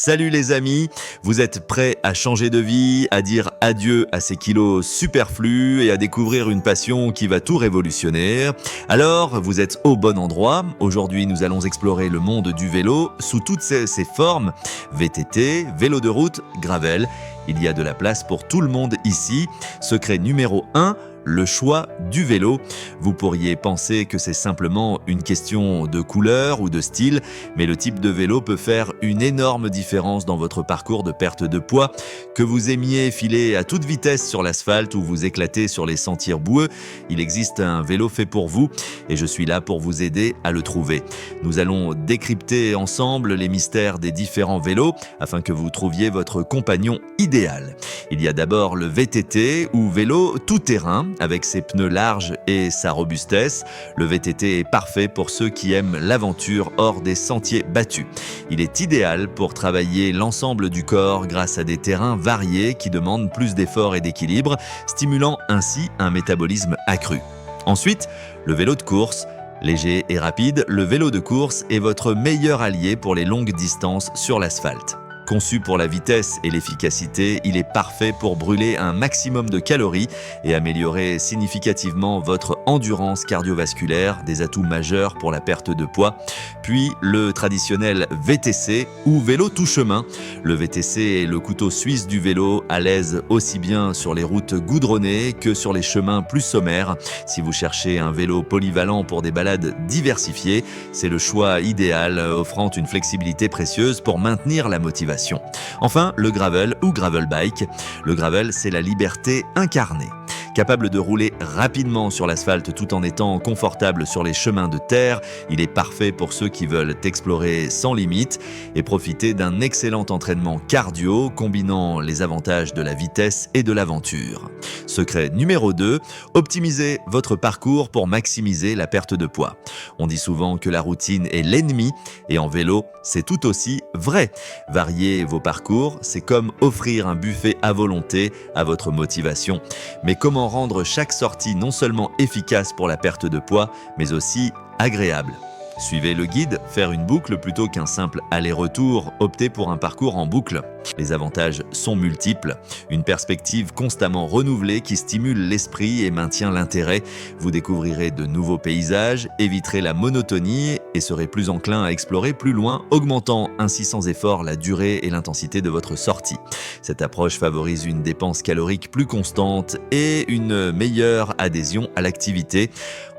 Salut les amis, vous êtes prêts à changer de vie, à dire adieu à ces kilos superflus et à découvrir une passion qui va tout révolutionner? Alors, vous êtes au bon endroit. Aujourd'hui, nous allons explorer le monde du vélo sous toutes ses formes. VTT, vélo de route, gravel. Il y a de la place pour tout le monde ici. Secret numéro 1. Le choix du vélo. Vous pourriez penser que c'est simplement une question de couleur ou de style, mais le type de vélo peut faire une énorme différence dans votre parcours de perte de poids. Que vous aimiez filer à toute vitesse sur l'asphalte ou vous éclater sur les sentiers boueux, il existe un vélo fait pour vous et je suis là pour vous aider à le trouver. Nous allons décrypter ensemble les mystères des différents vélos afin que vous trouviez votre compagnon idéal. Il y a d'abord le VTT ou vélo tout-terrain. Avec ses pneus larges et sa robustesse, le VTT est parfait pour ceux qui aiment l'aventure hors des sentiers battus. Il est idéal pour travailler l'ensemble du corps grâce à des terrains variés qui demandent plus d'efforts et d'équilibre, stimulant ainsi un métabolisme accru. Ensuite, le vélo de course. Léger et rapide, le vélo de course est votre meilleur allié pour les longues distances sur l'asphalte. Conçu pour la vitesse et l'efficacité, il est parfait pour brûler un maximum de calories et améliorer significativement votre endurance cardiovasculaire, des atouts majeurs pour la perte de poids. Puis le traditionnel VTC ou vélo tout chemin. Le VTC est le couteau suisse du vélo, à l'aise aussi bien sur les routes goudronnées que sur les chemins plus sommaires. Si vous cherchez un vélo polyvalent pour des balades diversifiées, c'est le choix idéal, offrant une flexibilité précieuse pour maintenir la motivation. Enfin, le gravel ou gravel bike. Le gravel, c'est la liberté incarnée. Capable de rouler rapidement sur l'asphalte tout en étant confortable sur les chemins de terre, il est parfait pour ceux qui veulent explorer sans limite et profiter d'un excellent entraînement cardio combinant les avantages de la vitesse et de l'aventure. Secret numéro 2, optimisez votre parcours pour maximiser la perte de poids. On dit souvent que la routine est l'ennemi et en vélo, c'est tout aussi vrai. Varier vos parcours, c'est comme offrir un buffet à volonté à votre motivation. Mais comment rendre chaque sortie non seulement efficace pour la perte de poids, mais aussi agréable? Suivez le guide, faire une boucle plutôt qu'un simple aller-retour, optez pour un parcours en boucle. Les avantages sont multiples. Une perspective constamment renouvelée qui stimule l'esprit et maintient l'intérêt. Vous découvrirez de nouveaux paysages, éviterez la monotonie et serez plus enclin à explorer plus loin, augmentant ainsi sans effort la durée et l'intensité de votre sortie. Cette approche favorise une dépense calorique plus constante et une meilleure adhésion à l'activité.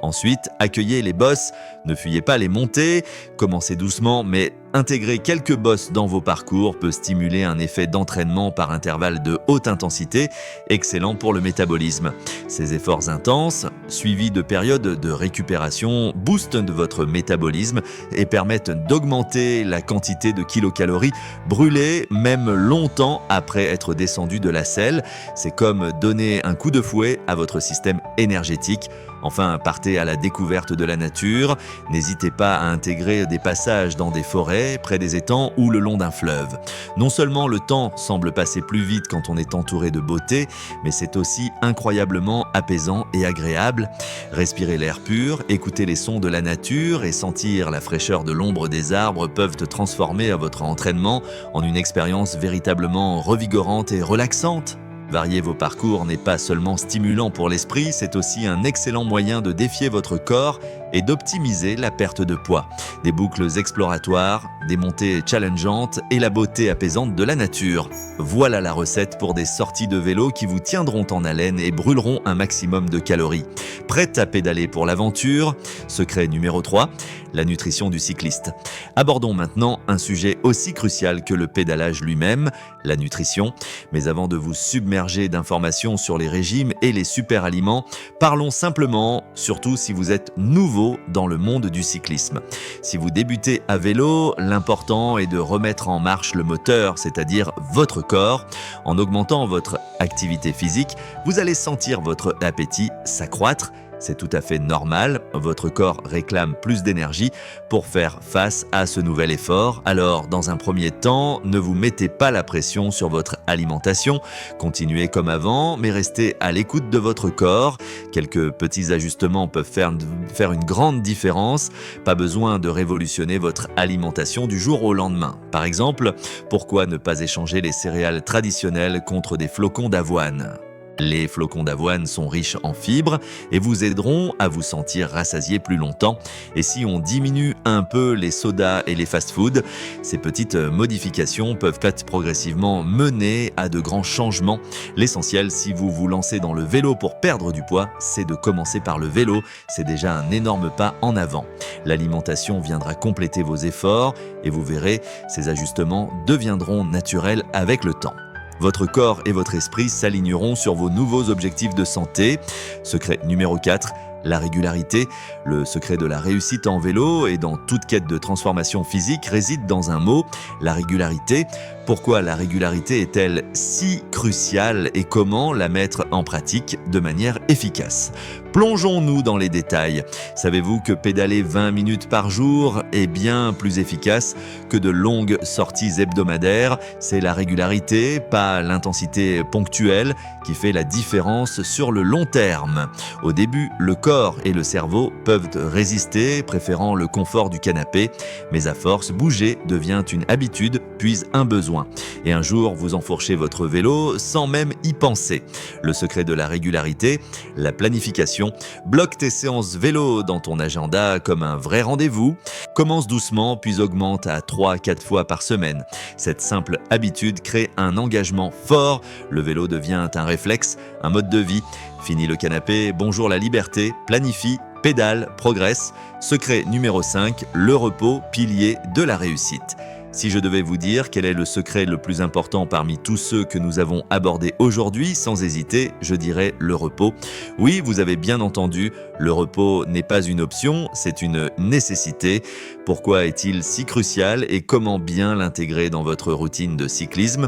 Ensuite, accueillez les bosses, ne fuyez pas les montées, commencez doucement mais intégrer quelques bosses dans vos parcours peut stimuler un effet d'entraînement par intervalle de haute intensité, excellent pour le métabolisme. Ces efforts intenses, suivis de périodes de récupération, boostent votre métabolisme et permettent d'augmenter la quantité de kilocalories brûlées même longtemps après être descendu de la selle. C'est comme donner un coup de fouet à votre système énergétique. Enfin, partez à la découverte de la nature. N'hésitez pas à intégrer des passages dans des forêts, près des étangs ou le long d'un fleuve. Non seulement le temps semble passer plus vite quand on est entouré de beauté, mais c'est aussi incroyablement apaisant et agréable. Respirer l'air pur, écouter les sons de la nature et sentir la fraîcheur de l'ombre des arbres peuvent transformer votre entraînement en une expérience véritablement revigorante et relaxante. Varier vos parcours n'est pas seulement stimulant pour l'esprit, c'est aussi un excellent moyen de défier votre corps et d'optimiser la perte de poids. Des boucles exploratoires, des montées challengeantes et la beauté apaisante de la nature. Voilà la recette pour des sorties de vélo qui vous tiendront en haleine et brûleront un maximum de calories. Prête à pédaler pour l'aventure? Secret numéro 3, la nutrition du cycliste. Abordons maintenant un sujet aussi crucial que le pédalage lui-même, la nutrition. Mais avant de vous submerger d'informations sur les régimes et les super aliments, parlons simplement, surtout si vous êtes nouveau dans le monde du cyclisme. Si vous débutez à vélo, l'important est de remettre en marche le moteur, c'est-à-dire votre corps. En augmentant votre activité physique, vous allez sentir votre appétit s'accroître C'est tout à fait normal, votre corps réclame plus d'énergie pour faire face à ce nouvel effort. Alors, dans un premier temps, ne vous mettez pas la pression sur votre alimentation, continuez comme avant, mais restez à l'écoute de votre corps. Quelques petits ajustements peuvent faire une grande différence. Pas besoin de révolutionner votre alimentation du jour au lendemain. Par exemple, pourquoi ne pas échanger les céréales traditionnelles contre des flocons d'avoine ? Les flocons d'avoine sont riches en fibres et vous aideront à vous sentir rassasié plus longtemps. Et si on diminue un peu les sodas et les fast-foods, ces petites modifications peuvent progressivement mener à de grands changements. L'essentiel, si vous vous lancez dans le vélo pour perdre du poids, c'est de commencer par le vélo. C'est déjà un énorme pas en avant. L'alimentation viendra compléter vos efforts et vous verrez, ces ajustements deviendront naturels avec le temps. Votre corps et votre esprit s'aligneront sur vos nouveaux objectifs de santé. Secret numéro 4, la régularité. Le secret de la réussite en vélo et dans toute quête de transformation physique réside dans un mot, la régularité. Pourquoi la régularité est-elle si cruciale et comment la mettre en pratique de manière efficace ? Plongeons-nous dans les détails. Savez-vous que pédaler 20 minutes par jour est bien plus efficace que de longues sorties hebdomadaires ? C'est la régularité, pas l'intensité ponctuelle, qui fait la différence sur le long terme. Au début, le corps et le cerveau peuvent résister, préférant le confort du canapé, mais à force, bouger devient une habitude, puis un besoin. Et un jour, vous enfourchez votre vélo sans même y penser. Le secret de la régularité, la planification. Bloque tes séances vélo dans ton agenda comme un vrai rendez-vous. Commence doucement, puis augmente à 3-4 fois par semaine. Cette simple habitude crée un engagement fort. Le vélo devient un réflexe, un mode de vie. Fini le canapé, bonjour la liberté, planifie, pédale, progresse. Secret numéro 5, le repos, pilier de la réussite. Si je devais vous dire quel est le secret le plus important parmi tous ceux que nous avons abordés aujourd'hui, sans hésiter, je dirais le repos. Oui, vous avez bien entendu, le repos n'est pas une option, c'est une nécessité. Pourquoi est-il si crucial et comment bien l'intégrer dans votre routine de cyclisme ?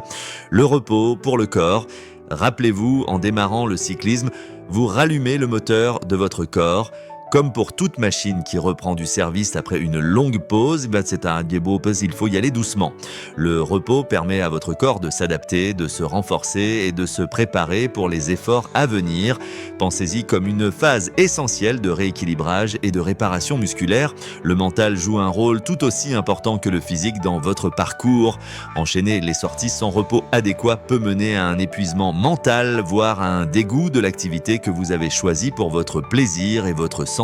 Le repos pour le corps. Rappelez-vous, en démarrant le cyclisme, vous rallumez le moteur de votre corps. Comme pour toute machine qui reprend du service après une longue pause, il faut y aller doucement. Le repos permet à votre corps de s'adapter, de se renforcer et de se préparer pour les efforts à venir. Pensez-y comme une phase essentielle de rééquilibrage et de réparation musculaire. Le mental joue un rôle tout aussi important que le physique dans votre parcours. Enchaîner les sorties sans repos adéquat peut mener à un épuisement mental, voire à un dégoût de l'activité que vous avez choisie pour votre plaisir et votre santé.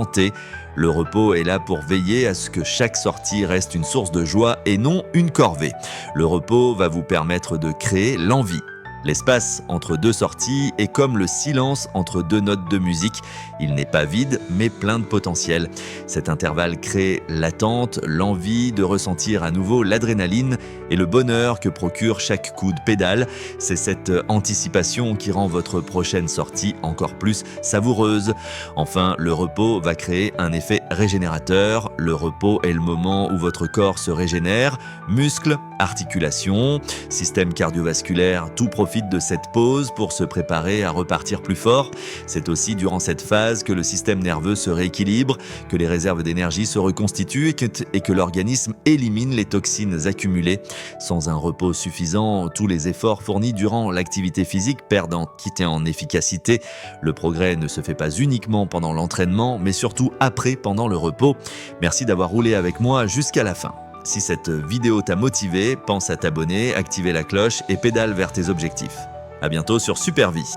Le repos est là pour veiller à ce que chaque sortie reste une source de joie et non une corvée. Le repos va vous permettre de créer l'envie. L'espace entre deux sorties est comme le silence entre deux notes de musique. Il n'est pas vide, mais plein de potentiel. Cet intervalle crée l'attente, l'envie de ressentir à nouveau l'adrénaline et le bonheur que procure chaque coup de pédale. C'est cette anticipation qui rend votre prochaine sortie encore plus savoureuse. Enfin, le repos va créer un effet régénérateur. Le repos est le moment où votre corps se régénère. Muscles, articulations, système cardiovasculaire, tout profite de cette pause pour se préparer à repartir plus fort. C'est aussi durant cette phase que le système nerveux se rééquilibre, que les réserves d'énergie se reconstituent et que l'organisme élimine les toxines accumulées. Sans un repos suffisant, tous les efforts fournis durant l'activité physique perdent en efficacité. Le progrès ne se fait pas uniquement pendant l'entraînement, mais surtout après, pendant le repos. Merci d'avoir roulé avec moi jusqu'à la fin. Si cette vidéo t'a motivé, pense à t'abonner, activer la cloche et pédale vers tes objectifs. À bientôt sur Supervie.